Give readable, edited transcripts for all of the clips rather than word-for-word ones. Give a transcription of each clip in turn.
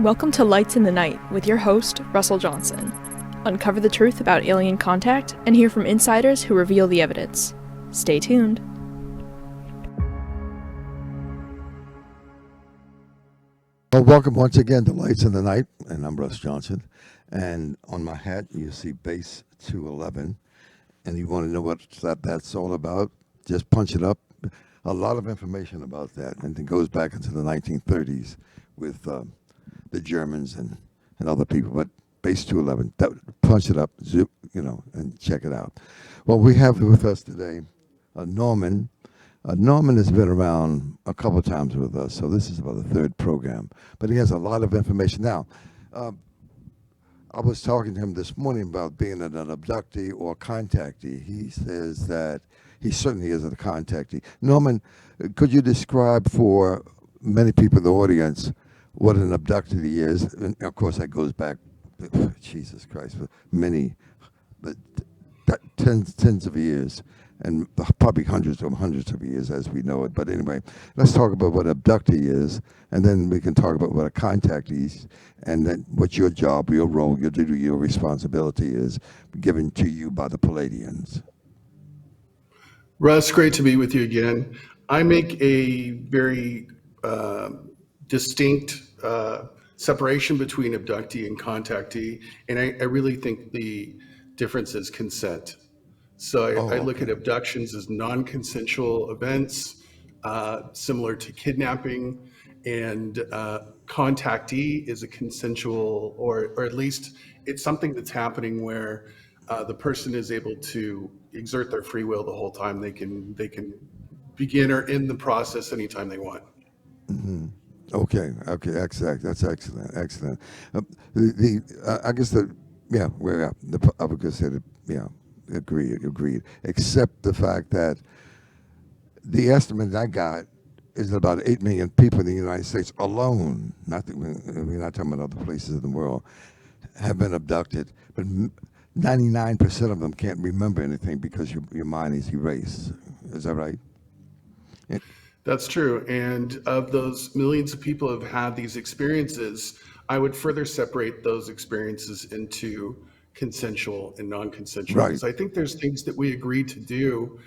Welcome to Lights in the Night with your host, Russell Johnson. Uncover the truth about alien contact and hear from insiders who reveal the evidence. Stay tuned. Well, welcome once again to Lights in the Night, and I'm Russ Johnson. And on my hat, you see Base 211, and you want to know what that's all about, just punch it up. A lot of information about that, and it goes back into the 1930s with the Germans and other people. But Base 211, punch it up, and check it out. Well, we have with us today Norman. Norman has been around a couple of times with us, so this is about the third program. But he has a lot of information. Now, I was talking to him this morning about being an abductee or contactee. He says that he certainly is a contactee. Norman, could you describe for many people in the audience what an abductee is? And of course, that goes back, Jesus Christ, for many, but tens of years, and probably hundreds of years as we know it. But anyway, let's talk about what abductee is, and then we can talk about what a contactee is, and then what your job, your role, your duty, your responsibility is given to you by the Palladians. Russ, great to be with you again. I make a very distinct separation between abductee and contactee, and I really think the difference is consent. So I look at abductions as non-consensual events, similar to kidnapping, and contactee is a consensual, or at least it's something that's happening where the person is able to exert their free will the whole time. They can begin or end the process anytime they want. Mm-hmm. Okay, excellent. That's excellent. I guess I would just say that, agreed. Except the fact that the estimate I got is that about 8 million people in the United States alone, we're not talking about other places in the world, have been abducted, but 99% of them can't remember anything because your mind is erased. Is that right? That's true. And of those millions of people who have had these experiences, I would further separate those experiences into consensual and non-consensual. Right. Because I think there's things that we agree to do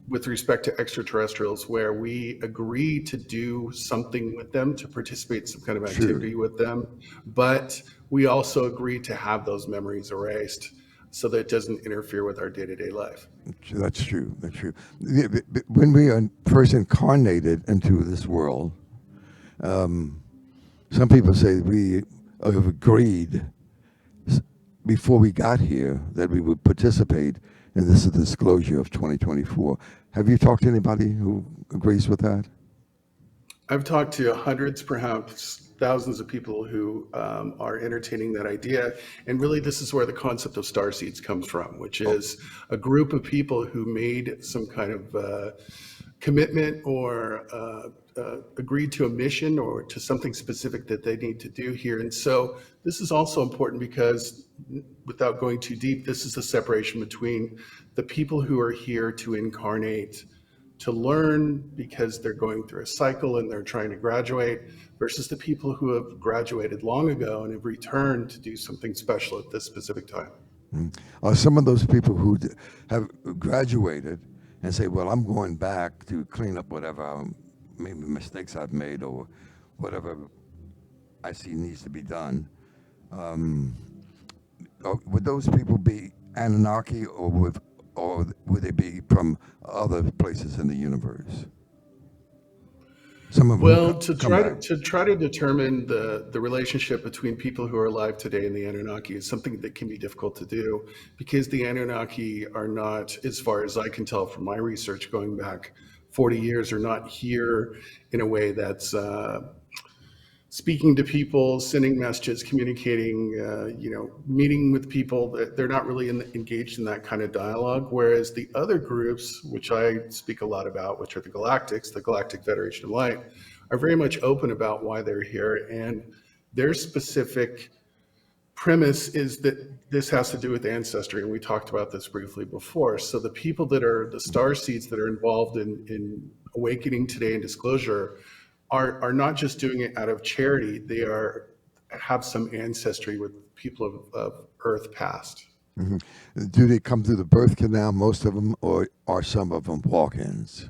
with respect to extraterrestrials where we agree to do something with them, to participate in some kind of activity with them, but we also agree to have those memories erased so that it doesn't interfere with our day-to-day life. That's true. When we are first incarnated into this world, some people say we have agreed before we got here that we would participate in this disclosure of 2024. Have you talked to anybody who agrees with that? I've talked to hundreds, perhaps thousands of people who are entertaining that idea. And really, this is where the concept of starseeds comes from, which is a group of people who made some kind of commitment or agreed to a mission or to something specific that they need to do here. And so this is also important because, without going too deep, this is the separation between the people who are here to incarnate, to learn because they're going through a cycle and they're trying to graduate, versus the people who have graduated long ago and have returned to do something special at this specific time. Are some of those people who have graduated and say, well, I'm going back to clean up whatever maybe mistakes I've made or whatever I see needs to be done, would those people be Anunnaki or would they be from other places in the universe? Some of Well, to try to determine the relationship between people who are alive today and the Anunnaki is something that can be difficult to do because the Anunnaki are not, as far as I can tell from my research going back 40 years, are not here in a way that's speaking to people, sending messages, communicating, meeting with people. They're not really engaged in that kind of dialogue. Whereas the other groups, which I speak a lot about, which are the Galactics, the Galactic Federation of Light, are very much open about why they're here. And their specific premise is that this has to do with ancestry. And we talked about this briefly before. So the people that are the star seeds that are involved in awakening today and disclosure are not just doing it out of charity. They have some ancestry with people of Earth past. Do they come through the birth canal, most of them, or are some of them walk-ins?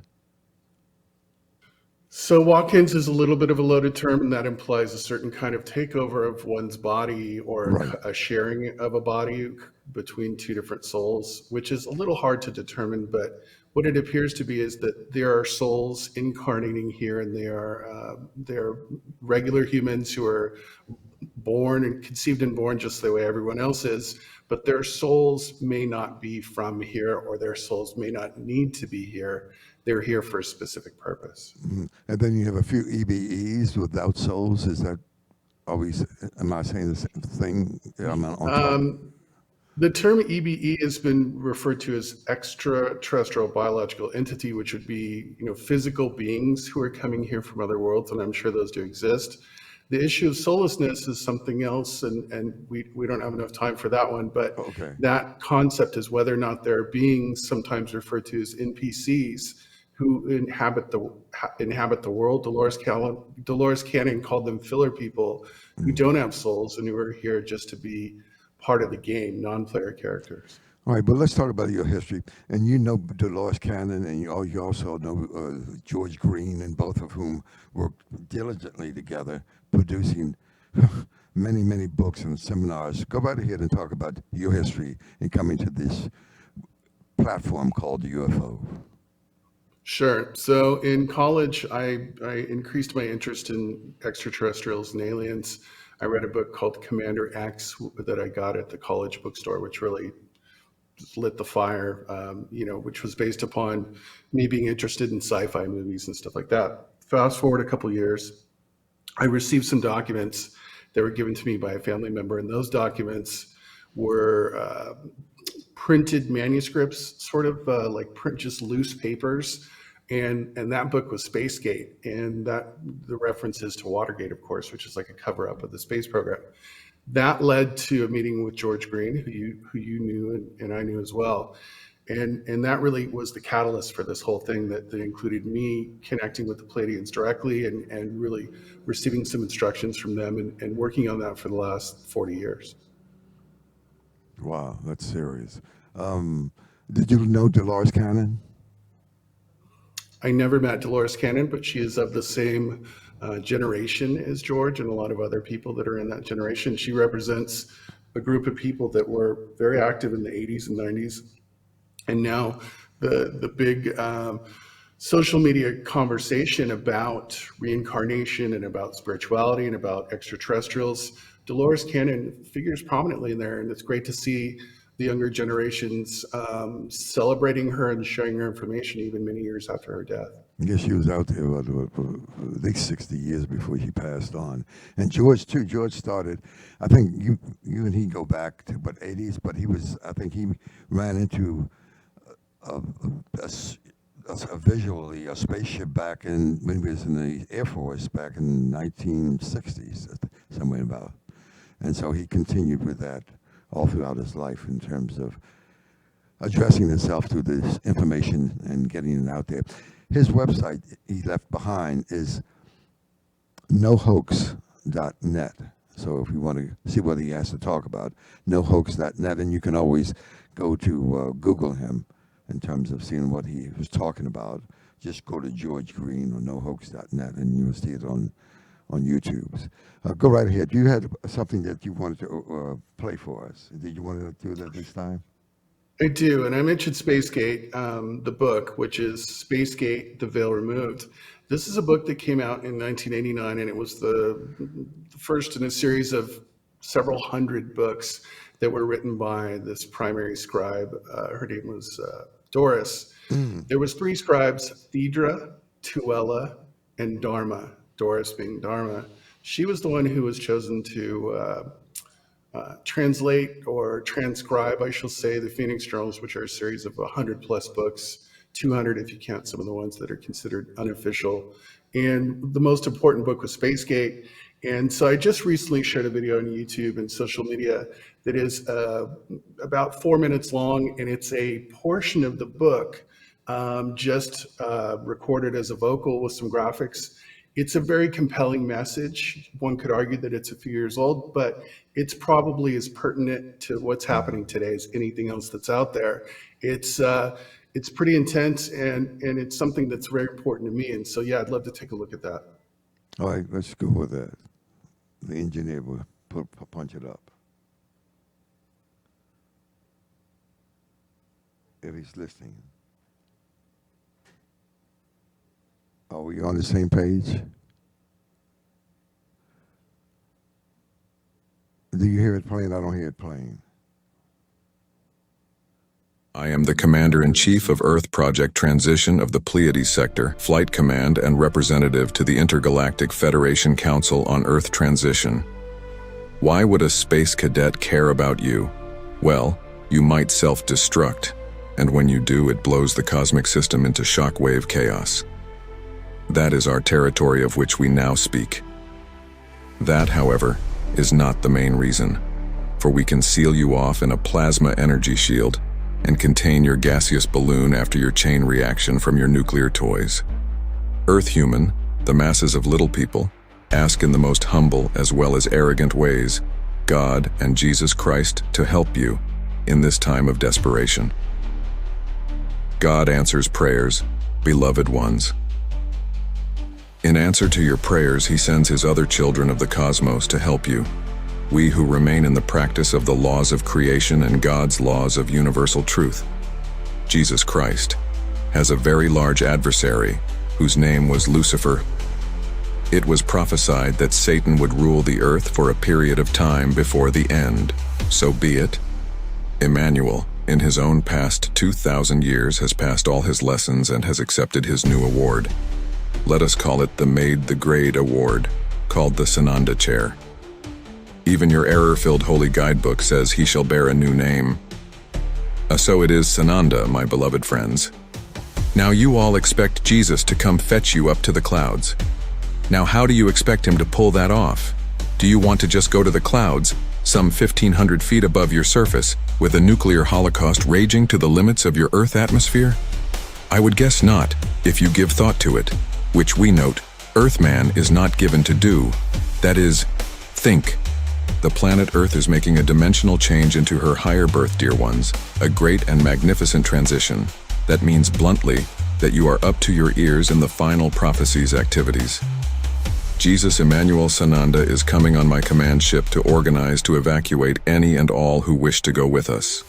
So walk-ins is a little bit of a loaded term, and that implies a certain kind of takeover of one's body or Right. a sharing of a body between two different souls, which is a little hard to determine. But what it appears to be is that there are souls incarnating here, and they're regular humans who are born and conceived and born just the way everyone else is, but their souls may not be from here, or their souls may not need to be here. They're here for a specific purpose. And then you have a few EBEs without souls. Is that always, am I saying the same thing? I'm on top. The term EBE has been referred to as extraterrestrial biological entity, which would be, physical beings who are coming here from other worlds, and I'm sure those do exist. The issue of soullessness is something else, and we don't have enough time for that one, but Okay. that concept is whether or not there are beings, sometimes referred to as NPCs, who inhabit the world. Dolores Cannon called them filler people who don't have souls and who are here just to be part of the game, non-player characters. All right, but let's talk about your history. And you know Dolores Cannon, and you also know George Green, and both of whom worked diligently together, producing many, many books and seminars. Go right ahead and talk about your history in coming to this platform called the UFO. Sure. So in college, I increased my interest in extraterrestrials and aliens. I read a book called Commander X that I got at the college bookstore, which really lit the fire, which was based upon me being interested in sci-fi movies and stuff like that. Fast forward a couple years, I received some documents that were given to me by a family member, and those documents were printed manuscripts, sort of just loose papers. And that book was Spacegate, and that the references to Watergate, of course, which is like a cover up of the space program. That led to a meeting with George Green, who you knew and I knew as well. And that really was the catalyst for this whole thing that included me connecting with the Pleiadians directly and really receiving some instructions from them and working on that for the last 40 years. Wow, that's serious. Did you know Dolores Cannon? I never met Dolores Cannon, but she is of the same generation as George and a lot of other people that are in that generation. She represents a group of people that were very active in the 80s and 90s. And now the big social media conversation about reincarnation and about spirituality and about extraterrestrials, Dolores Cannon figures prominently in there. And it's great to see the younger generations celebrating her and sharing her information even many years after her death. I guess she was out there for at least 60 years before she passed on. And George, too. George started, I think you and he go back to, 80s, but I think he ran into visually a spaceship back when he was in the Air Force back in 1960s, somewhere about. And so he continued with that all throughout his life in terms of addressing himself to this information and getting it out there. His website he left behind is nohoax.net. So if you want to see what he has to talk about, nohoax.net, and you can always go to Google him in terms of seeing what he was talking about. Just go to George Green or nohoax.net, and you will see it on YouTube. Go right ahead. You had something that you wanted to play for us. Did you want to do that this time? I do, and I mentioned Spacegate, the book, which is Spacegate, The Veil Removed. This is a book that came out in 1989, and it was the first in a series of several hundred books that were written by this primary scribe. Her name was Doris. There was three scribes, Thedra, Tuella, and Dharma, Doris being Dharma. She was the one who was chosen to translate or transcribe, I shall say, the Phoenix Journals, which are a series of 100 plus books, 200 if you count some of the ones that are considered unofficial. And the most important book was Spacegate. And so I just recently shared a video on YouTube and social media that is about 4 minutes long, and it's a portion of the book just recorded as a vocal with some graphics. It's a very compelling message. One could argue that it's a few years old, but it's probably as pertinent to what's happening today as anything else that's out there. It's pretty intense, and it's something that's very important to me. And so, yeah, I'd love to take a look at that. All right, let's go with that. The engineer will punch it up. If he's listening. Are we on the same page? Do you hear it playing? I don't hear it playing. I am the Commander-in-Chief of Earth Project Transition of the Pleiades Sector, Flight Command, and representative to the Intergalactic Federation Council on Earth Transition. Why would a space cadet care about you? Well, you might self-destruct, and when you do, it blows the cosmic system into shockwave chaos. That is our territory of which we now speak. That, however, is not the main reason, for we can seal you off in a plasma energy shield and contain your gaseous balloon after your chain reaction from your nuclear toys. Earth human, the masses of little people, ask in the most humble as well as arrogant ways, God and Jesus Christ to help you in this time of desperation. God answers prayers, beloved ones. In answer to your prayers, he sends his other children of the cosmos to help you. We who remain in the practice of the laws of creation and God's laws of universal truth. Jesus Christ has a very large adversary whose name was Lucifer. It was prophesied that Satan would rule the earth for a period of time before the end. So be it. Emmanuel, in his own past 2,000 years, has passed all his lessons and has accepted his new award. Let us call it the Made the Grade Award, called the Sananda Chair. Even your error-filled holy guidebook says he shall bear a new name. So it is Sananda, my beloved friends. Now you all expect Jesus to come fetch you up to the clouds. Now how do you expect him to pull that off? Do you want to just go to the clouds, some 1,500 feet above your surface, with a nuclear holocaust raging to the limits of your Earth atmosphere? I would guess not, if you give thought to it, which we note, Earthman is not given to do. That is, think. The planet Earth is making a dimensional change into her higher birth, dear ones, a great and magnificent transition. That means bluntly that you are up to your ears in the final prophecies activities. Jesus Emmanuel Sananda is coming on my command ship to organize to evacuate any and all who wish to go with us.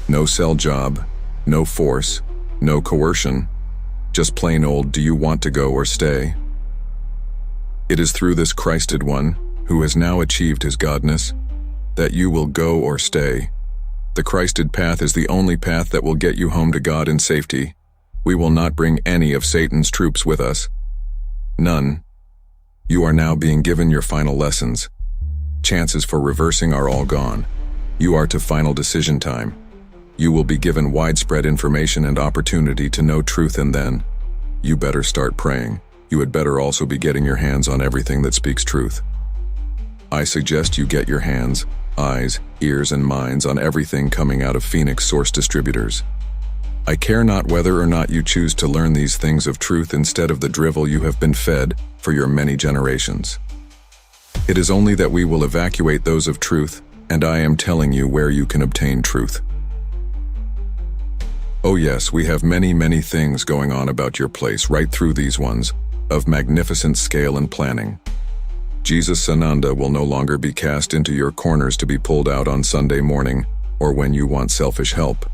No cell job, no force, no coercion, just plain old do you want to go or stay? It is through this Christed one, who has now achieved his godness, that you will go or stay. The Christed path is the only path that will get you home to God in safety. We will not bring any of Satan's troops with us. None. You are now being given your final lessons. Chances for reversing are all gone. You are to final decision time. You will be given widespread information and opportunity to know truth, and then you better start praying. You had better also be getting your hands on everything that speaks truth. I suggest you get your hands, eyes, ears, and minds on everything coming out of Phoenix Source Distributors. I care not whether or not you choose to learn these things of truth instead of the drivel you have been fed for your many generations. It is only that we will evacuate those of truth, and I am telling you where you can obtain truth. Oh yes, we have many, many things going on about your place right through these ones, of magnificent scale and planning. Jesus Sananda will no longer be cast into your corners to be pulled out on Sunday morning or when you want selfish help.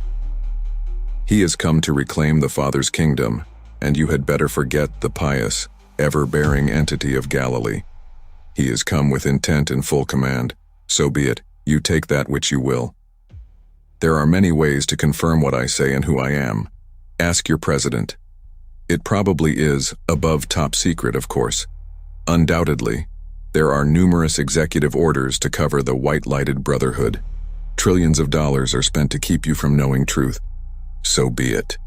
He has come to reclaim the Father's kingdom, and you had better forget the pious, ever-bearing entity of Galilee. He has come with intent and full command. So be it, you take that which you will. There are many ways to confirm what I say and who I am. Ask your president. It probably is above top secret, of course. Undoubtedly, there are numerous executive orders to cover the white-lighted brotherhood. Trillions of dollars are spent to keep you from knowing truth. So be it.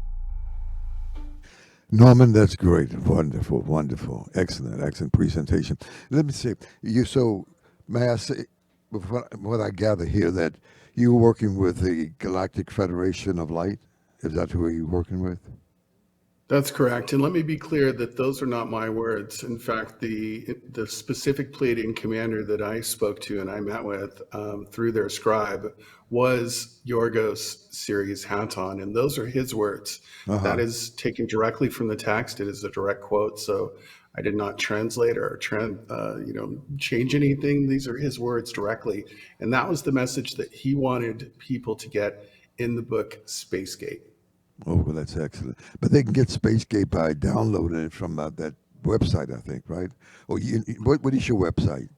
Norman, that's great. Wonderful, wonderful. Excellent presentation. Let me see. May I say, what I gather here, that you were working with the Galactic Federation of Light? Is that who you're working with? That's correct. And let me be clear that those are not my words. In fact, the specific Pleiadian commander that I spoke to and I met with through their scribe was Yorgos Series Haton, and those are his words. That is taken directly from the text. It is a direct quote. So I did not translate or change anything. These are his words directly, and that was the message that he wanted people to get in the book Spacegate. Oh, well, that's excellent. But they can get Spacegate by downloading it from that website, I think, right? Oh, what is your website?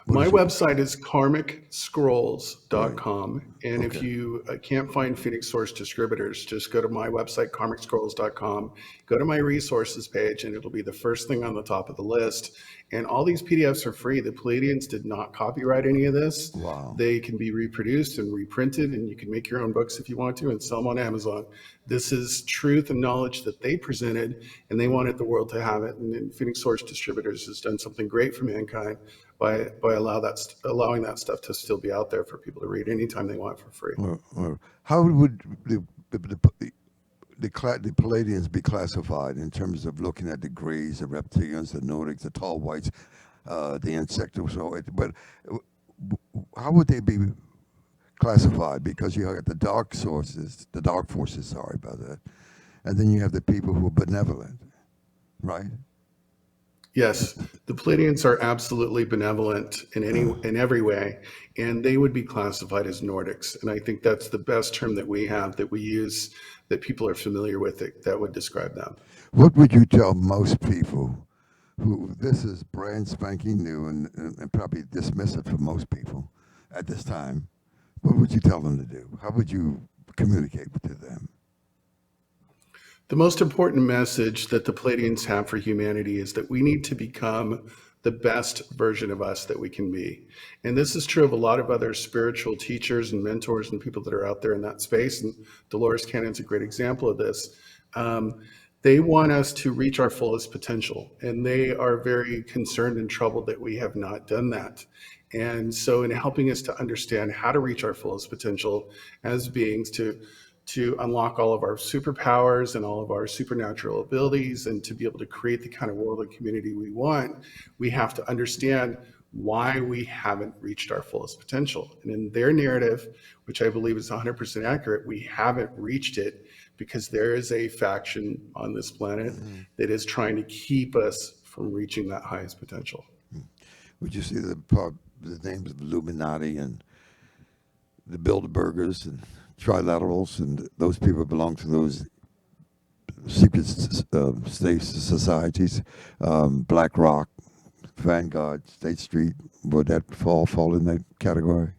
My website is karmicscrolls.com. And if Okay. you can't find Phoenix Source Distributors, just go to my website, karmicscrolls.com, go to my resources page, and it'll be the first thing on the top of the list. And all these PDFs are free. The Pleiadians did not copyright any of this. Wow. They can be reproduced and reprinted, and you can make your own books if you want to and sell them on Amazon. This is truth and knowledge that they presented, and they wanted the world to have it. And Phoenix Source Distributors has done something great for mankind by allowing that stuff to still be out there for people to read anytime they want for free. Or how would the Palladians be classified in terms of looking at the Greys, the Reptilians, the Nordics, the Tall Whites, the Insectoid? But how would they be classified? Because you have the dark forces, sorry about that, and then you have the people who are benevolent, right? Yes, the Pleiadians are absolutely benevolent in every way, and they would be classified as Nordics. And I think that's the best term that we have that we use that people are familiar with that would describe them. What would you tell most people who this is brand spanking new and probably dismissive for most people at this time? What would you tell them to do? How would you communicate to them? The most important message that the Pleiadians have for humanity is that we need to become the best version of us that we can be. And this is true of a lot of other spiritual teachers and mentors and people that are out there in that space. And Dolores Cannon's a great example of this. They want us to reach our fullest potential, and they are very concerned and troubled that we have not done that. And so in helping us to understand how to reach our fullest potential as beings, to unlock all of our superpowers and all of our supernatural abilities, and to be able to create the kind of world and community we want, we have to understand why we haven't reached our fullest potential. And in their narrative, which I believe is 100% accurate, we haven't reached it because there is a faction on this planet that is trying to keep us from reaching that highest potential. Would you see the names of Illuminati and the Bilderbergers and Trilaterals, and those people belong to those secret state societies, BlackRock, Vanguard, State Street? Would that fall in that category?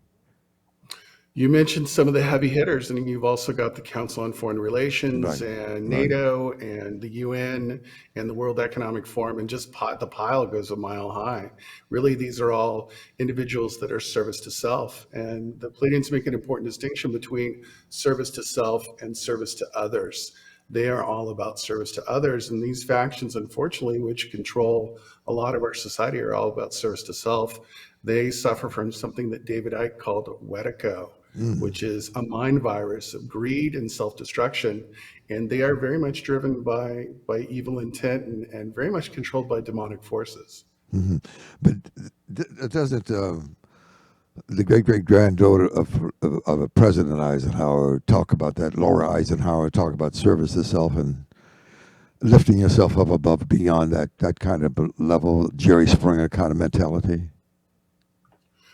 You mentioned some of the heavy hitters, and you've also got the Council on Foreign Relations, Right. and NATO, and the UN, and the World Economic Forum, and just the pile goes a mile high. Really, these are all individuals that are service to self. And the Pleiadians make an important distinction between service to self and service to others. They are all about service to others. And these factions, unfortunately, which control a lot of our society, are all about service to self. They suffer from something that David Icke called Wetico, which is a mind virus of greed and self-destruction. And they are very much driven by evil intent and very much controlled by demonic forces. But doesn't the great-great-granddaughter of President Eisenhower talk about that? Laura Eisenhower talk about service to self and lifting yourself up above beyond that kind of level, Jerry Springer kind of mentality?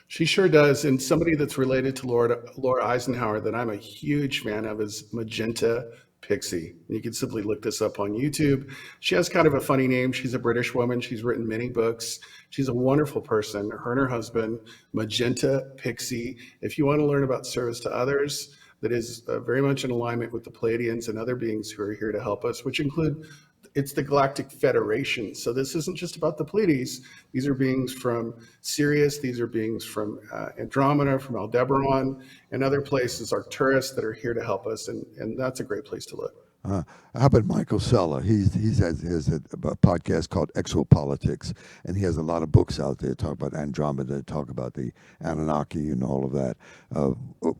She sure does. And somebody that's related to Laura Eisenhower that I'm a huge fan of is Magenta Pixie. And you can simply look this up on YouTube. She has kind of a funny name. She's a British woman. She's written many books. She's a wonderful person. Her and her husband, Magenta Pixie. If you want to learn about service to others, that is very much in alignment with the Pleiadians and other beings who are here to help us, which include, it's the Galactic Federation. So this isn't just about the Pleiades. These are beings from Sirius. These are beings from Andromeda, from Aldebaran, and other places, Arcturus, that are here to help us. And that's a great place to look. How about Michael Sella? He has a podcast called Exopolitics, and he has a lot of books out there talk about Andromeda, talk about the Anunnaki and all of that.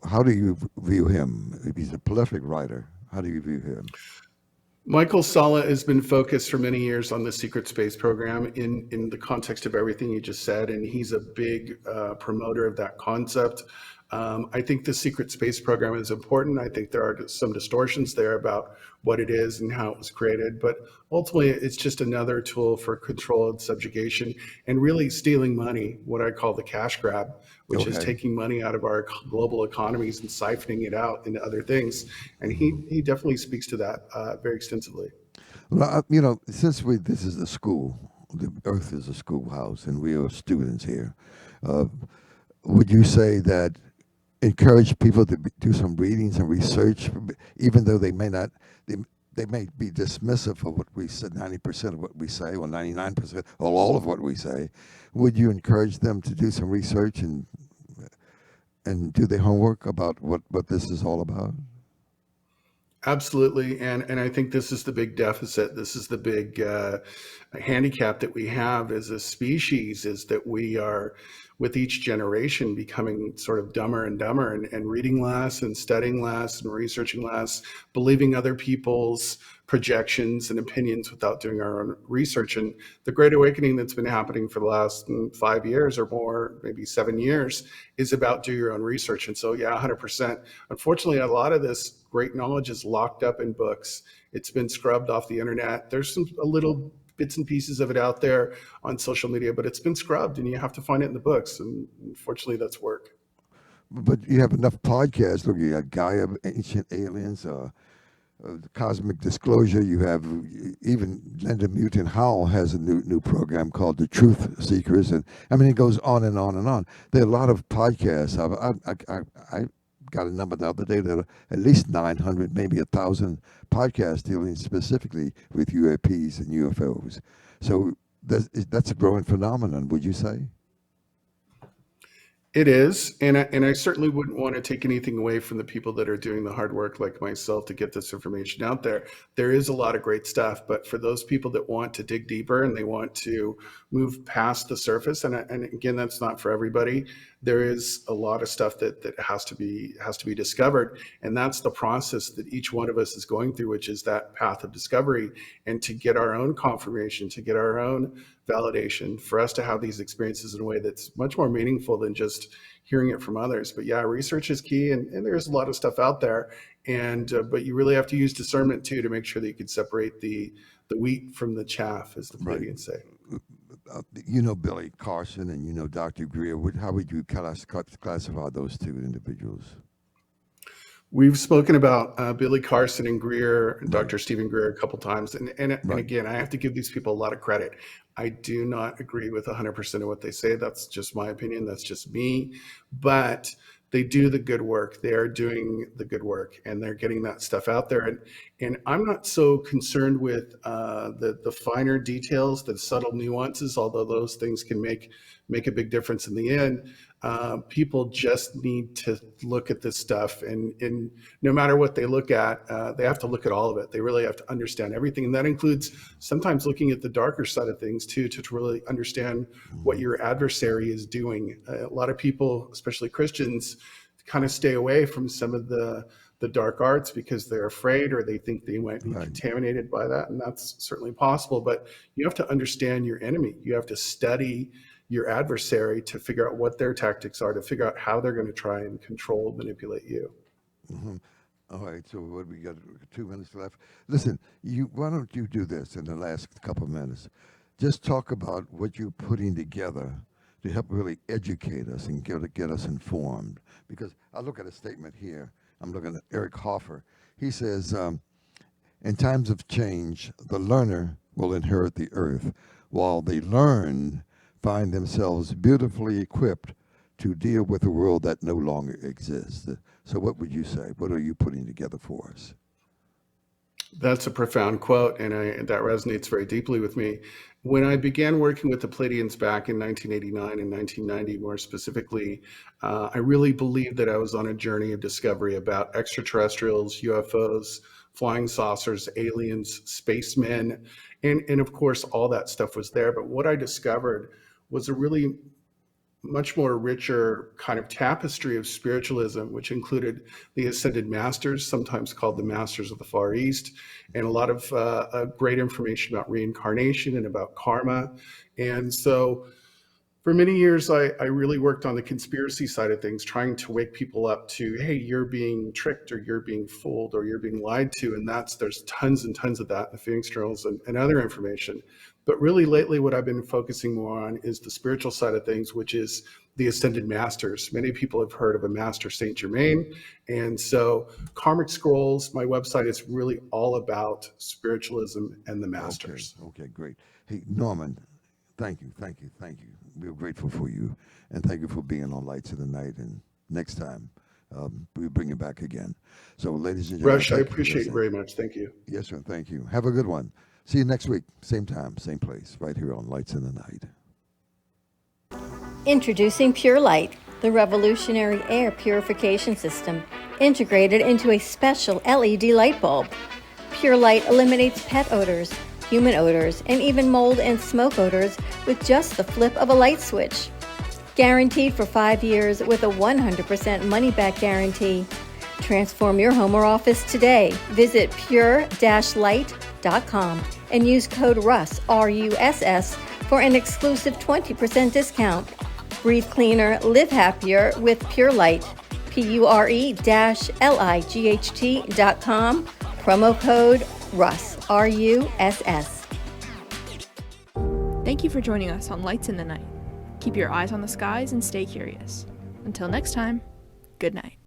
How do you view him? He's a prolific writer. How do you view him? Michael Salla has been focused for many years on the secret space program in the context of everything you just said, and he's a big promoter of that concept. I think the secret space program is important. I think there are some distortions there about what it is and how it was created, but ultimately it's just another tool for control and subjugation and really stealing money, what I call the cash grab, which is Okay. taking money out of our global economies and siphoning it out into other things. And he definitely speaks to that very extensively. Well, since this is a school, the Earth is a schoolhouse, and we are students here. Uh, would you say that encourage people to do some readings and research, even though they may not, they may be dismissive of what we said, 90% of what we say, or 99%, or all of what we say? Would you encourage them to do some research and do their homework about what this is all about? Absolutely, and I think this is the big deficit. This is the big handicap that we have as a species, is that we are, with each generation, becoming sort of dumber and dumber, and reading less and studying less and researching less, believing other people's projections and opinions without doing our own research. And the Great Awakening that's been happening for the last 5 years or more, maybe 7 years, is about do your own research. And so, yeah, 100%. Unfortunately, a lot of this great knowledge is locked up in books. It's been scrubbed off the internet. There's a little bits and pieces of it out there on social media, but it's been scrubbed and you have to find it in the books. And unfortunately, that's work. But you have enough podcasts. Look, you got Gaia, Ancient Aliens, Cosmic Disclosure. You have even Linda Mutin Howell has a new program called The Truth Seekers, and I mean it goes on and on and on. There are a lot of podcasts. I got a number the other day that are at least 900, maybe 1,000 podcasts dealing specifically with UAPs and UFOs. So that's a growing phenomenon, would you say? It is, and I certainly wouldn't want to take anything away from the people that are doing the hard work like myself to get this information out there. There is a lot of great stuff, but for those people that want to dig deeper and they want to move past the surface, and again, that's not for everybody. There is a lot of stuff that has to be discovered, and that's the process that each one of us is going through, which is that path of discovery, and to get our own confirmation, to get our own validation, for us to have these experiences in a way that's much more meaningful than just hearing it from others. But yeah, research is key, and there's a lot of stuff out there, and but you really have to use discernment too to make sure that you can separate the wheat from the chaff, as the Palladians say. You know Billy Carson and you know Dr. Greer. How would you classify those two individuals? We've spoken about Billy Carson and Greer, and Right. Dr. Stephen Greer, a couple times, and Right. again, I have to give these people a lot of credit. I do not agree with 100% of what they say. That's just my opinion. That's just me. But they do the good work. They are doing the good work, and they're getting that stuff out there. And I'm not so concerned with the finer details, the subtle nuances, although those things can make a big difference in the end. People just need to look at this stuff, and no matter what they look at, they have to look at all of it. They really have to understand everything, and that includes sometimes looking at the darker side of things too, to really understand what your adversary is doing. A lot of people, especially Christians, kind of stay away from some of the dark arts because they're afraid or they think they might be Right. contaminated by that, and that's certainly possible. But you have to understand your enemy. You have to study your adversary to figure out what their tactics are, to figure out how they're going to try and control, manipulate you. Hmm. All right, so what we got 2 minutes left. Listen, why don't you do this in the last couple of minutes? Just talk about what you're putting together to help really educate us and get us informed. Because I look at a statement here. I'm looking at Eric Hoffer. He says, in times of change, the learner will inherit the earth, while the learned find themselves beautifully equipped to deal with a world that no longer exists. So what would you say? What are you putting together for us? That's a profound quote, and that resonates very deeply with me. When I began working with the Pleiadians back in 1989 and 1990, more specifically, I really believed that I was on a journey of discovery about extraterrestrials, UFOs, flying saucers, aliens, spacemen, and of course, all that stuff was there. But what I discovered was a really much more richer kind of tapestry of spiritualism, which included the Ascended Masters, sometimes called the Masters of the Far East, and a lot of great information about reincarnation and about karma. And so for many years, I really worked on the conspiracy side of things, trying to wake people up to, hey, you're being tricked, or you're being fooled, or you're being lied to. And there's tons and tons of that in the Phoenix Journals and other information. But really lately, what I've been focusing more on is the spiritual side of things, which is the Ascended Masters. Many people have heard of a Master Saint Germain. And so Karmic Scrolls, my website, is really all about spiritualism and the masters. Okay, great. Hey, Norman, thank you. We're grateful for you, and thank you for being on Lights of the Night. And next time, we'll bring you back again. So, ladies and gentlemen, Rush, I appreciate it very much. Thank you. Yes, sir. Thank you. Have a good one. See you next week, same time, same place, right here on Lights in the Night. Introducing Pure Light, the revolutionary air purification system integrated into a special LED light bulb. Pure Light eliminates pet odors, human odors, and even mold and smoke odors with just the flip of a light switch. Guaranteed for 5 years with a 100% money-back guarantee. Transform your home or office today. Visit pure-light.com and use code RUSS, R-U-S-S, for an exclusive 20% discount. Breathe cleaner, live happier with Pure Light. PURE-LIGHT.com. Promo code RUSS, R-U-S-S. Thank you for joining us on Lights in the Night. Keep your eyes on the skies and stay curious. Until next time, good night.